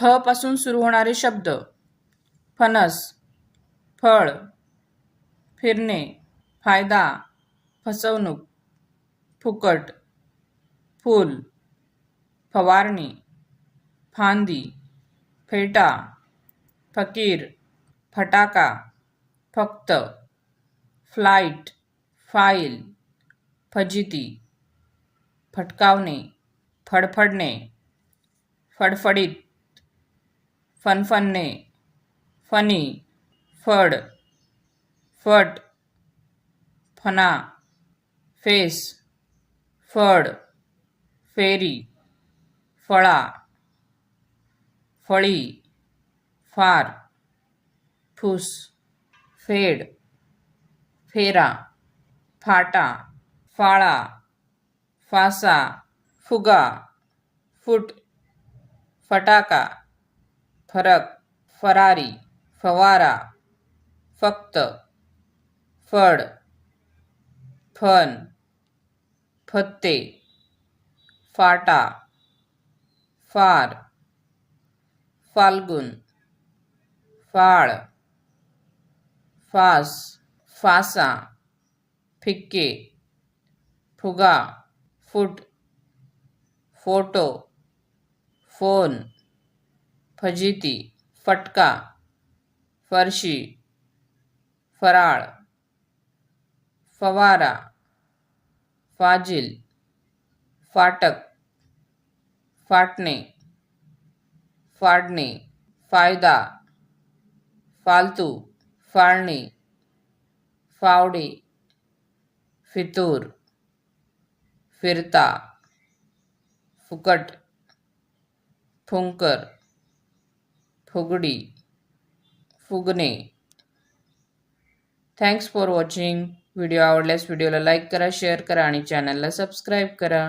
फ पासून सुरू होणारे शब्द: फणस, फळ, फिरणे, फायदा, फसवणूक, फुकट, फूल, फवारणी, फांदी, फेटा, फकीर, फटाका, फक्त, फ्लाइट, फाईल, फजिती, फटकावणे, फडफडणे, फडफडीत, फनफनणे, फणी, फड, फट, फणा, फेस, फड, फेरी, फळा, फळी, फार, फूस, फेड, फेरा, फाटा, फाळा, फासा, फुगा, फूट, फटाका, फरक, फरारी, फवारा, फक्त, फड, फन, फत्ते, फाटा, फार, फाल्गुन, फाळ, फास, फासा, फिक्के, फुगा, फूट, फोटो, फोन, फजिती, फटका, फरशी, फराळ, फवारा, फाजील, फाटक, फाटणे, फाडणे, फायदा, फालतू, फाळणी, फावडी, फितूर, फिरता, फुकट, फुंकर, फुगडी, फुगणे. Thanks for watching. व्हिडिओ आवडल्यास व्हिडिओला लाईक करा, शेअर करा आणि चॅनलला सबस्क्राईब करा.